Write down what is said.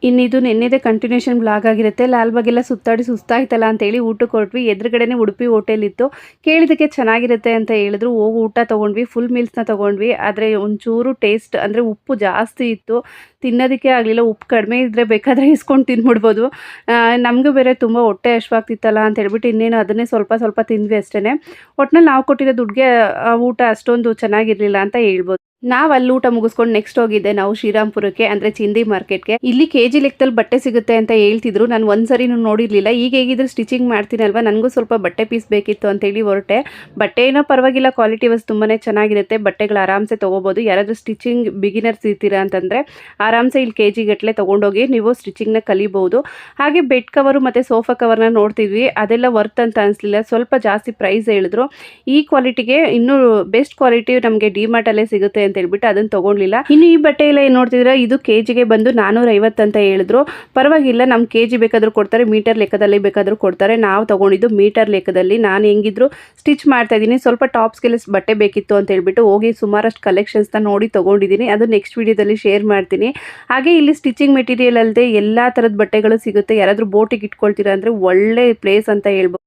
ಇನ್ನಿದು ನಿನ್ನೆದೇ continuation blog ಆಗಿರುತ್ತೆ. ಲಾಲ್ಬಾಗೆಲ್ಲ ಸುತ್ತಾಡಿ ಸುಸ್ತಾಯ್ತಲ್ಲ ಅಂತೇಳಿ ಊಟಕ್ಕೆ ಹೊರಟ್ವಿ. ಎದುರುಗಡೆನೇ ಉಡುಪಿ ಹೋಟೆಲ್ ಇತ್ತು. ಕೇಳಿದ್ದಕ್ಕೆ ಚೆನ್ನಾಗಿರುತ್ತೆ ಅಂತ ಹೇಳಿದ್ರು. ಹೋಗಿ ಊಟ ತೊಗೊಂಡ್ವಿ. ಫುಲ್ ಮೀಲ್ಸ್ನ ತೊಗೊಂಡ್ವಿ. ಆದರೆ ಒಂಚೂರು ಟೇಸ್ಟ್ ಅಂದರೆ ಉಪ್ಪು ಜಾಸ್ತಿ ಇತ್ತು. ತಿನ್ನೋದಕ್ಕೆ ಆಗಲಿಲ್ಲ. ಉಪ್ಪು ಕಡಿಮೆ ಇದ್ದರೆ ಬೇಕಾದರೆ ಇಸ್ಕೊಂಡು ತಿಂದ್ಬಿಡ್ಬೋದು. ನಮಗೂ ಬೇರೆ ತುಂಬ ಹೊಟ್ಟೆ ಹಶ್ವಾಗ್ತಿತ್ತಲ್ಲ ಅಂತ ಹೇಳ್ಬಿಟ್ಟು ಇನ್ನೇನು ಅದನ್ನೇ ಸ್ವಲ್ಪ ಸ್ವಲ್ಪ ತಿಂದ್ವಿ ಅಷ್ಟೇ. ಒಟ್ನಲ್ಲಿ ನಾವು ಕೊಟ್ಟಿರೋ ದುಡ್ಡಿಗೆ ಊಟ ಅಷ್ಟೊಂದು ಚೆನ್ನಾಗಿರಲಿಲ್ಲ ಅಂತ ಹೇಳ್ಬೋದು. ನಾವು ಅಲ್ಲಿ ಊಟ ಮುಗಿಸ್ಕೊಂಡು ನೆಕ್ಸ್ಟ್ ಹೋಗಿದ್ದೆ ನಾವು ಶ್ರೀರಾಮ್ಪುರಕ್ಕೆ, ಅಂದರೆ ಚಿಂದಿ ಮಾರ್ಕೆಟ್ಗೆ. ಇಲ್ಲಿ ಕೆಜಿ ಲೆಕ್ಕದಲ್ಲಿ ಬಟ್ಟೆ ಸಿಗುತ್ತೆ ಅಂತ ಹೇಳ್ತಿದ್ರು. ನಾನು ಒಂದ್ಸರಿನೂ ನೋಡಿರಲಿಲ್ಲ. ಈಗ ಹೇಗಿದ್ರು ಸ್ಟಿಚಿಂಗ್ ಮಾಡ್ತೀನಲ್ವ, ನನಗೂ ಸ್ವಲ್ಪ ಬಟ್ಟೆ ಪೀಸ್ ಬೇಕಿತ್ತು ಅಂತೇಳಿ ಹೊರಟೆ. ಬಟ್ಟೆ ಏನೋ ಪರವಾಗಿಲ್ಲ, ಕ್ವಾಲಿಟಿ ವೈಸ್ ತುಂಬಾ ಚೆನ್ನಾಗಿರುತ್ತೆ. ಬಟ್ಟೆಗಳು ಆರಾಮ್ಸೆ ತೊಗೋಬೋದು. ಯಾರಾದರೂ ಸ್ಟಿಚಿಂಗ್ ಬಿಗಿನರ್ಸ್ ಇರ್ತೀರಾ ಅಂತಂದರೆ ಆರಾಮ್ಸೆ ಇಲ್ಲಿ ಕೆಜಿ ಗಟ್ಟಲೆ ತೊಗೊಂಡೋಗಿ ನೀವು ಸ್ಟಿಚಿಂಗ್ನ ಕಲಿಬೋದು. ಹಾಗೆ ಬೆಡ್ ಕವರು ಮತ್ತು ಸೋಫಾ ಕವರ್ನ ನೋಡ್ತಿದ್ವಿ. ಅದೆಲ್ಲ ವರ್ತ್ ಅಂತ ಅನಿಸ್ಲಿಲ್ಲ. ಸ್ವಲ್ಪ ಜಾಸ್ತಿ ಪ್ರೈಸ್ ಹೇಳಿದ್ರು. ಈ ಕ್ವಾಲಿಟಿಗೆ ಇನ್ನೂ ಬೆಸ್ಟ್ ಕ್ವಾಲಿಟಿ ನಮಗೆ ಡಿಮಾರ್ಟಲ್ಲೇ ಸಿಗುತ್ತೆ ಅಂತ ಹೇಳ್ಬಿಟ್ಟು ಅದನ್ನು ತೊಗೊಳ್ಲಿಲ್ಲ. ಇನ್ನು ಈ ಬಟ್ಟೆ ಎಲ್ಲ ಏನು ನೋಡ್ತಿದ್ರೆ ಇದು ಕೆಜಿಗೆ ಬಂದು 450 ಅಂತ ಹೇಳಿದ್ರು. ಪರವಾಗಿಲ್ಲ, ನಮ್ಮ ಕೆಜಿ ಬೇಕಾದರೂ ಕೊಡ್ತಾರೆ, ಮೀಟರ್ ಲೆಕ್ಕದಲ್ಲಿ ಬೇಕಾದರೂ ಕೊಡ್ತಾರೆ. ನಾವು ತೊಗೊಂಡಿದ್ದು ಮೀಟರ್ ಲೆಕ್ಕದಲ್ಲಿ. ನಾನು ಹೆಂಗಿದ್ರು ಸ್ಟಿಚ್ ಮಾಡ್ತಾ ಇದ್ದೀನಿ, ಸ್ವಲ್ಪ ಟಾಪ್ಸ್ಗೆಲ್ಲ ಬಟ್ಟೆ ಬೇಕಿತ್ತು ಅಂತ ಹೇಳ್ಬಿಟ್ಟು ಹೋಗಿ ಸುಮಾರಷ್ಟು ಕಲೆಕ್ಷನ್ಸ್ನ ನೋಡಿ ತೊಗೊಂಡಿದ್ದೀನಿ. ಅದು ನೆಕ್ಸ್ಟ್ ವಿಡಿಯೋದಲ್ಲಿ ಶೇರ್ ಮಾಡ್ತೀನಿ. ಹಾಗೆ ಇಲ್ಲಿ ಸ್ಟಿಚಿಂಗ್ ಮೆಟೀರಿಯಲ್ ಅಲ್ಲದೆ ಎಲ್ಲ ಥರದ ಬಟ್ಟೆಗಳು ಸಿಗುತ್ತೆ. ಯಾರಾದರೂ ಬೋಟಿಗೆ ಇಟ್ಕೊಳ್ತೀರಾ ಅಂದರೆ ಒಳ್ಳೆ ಪ್ಲೇಸ್ ಅಂತ ಹೇಳ್ಬೋದು.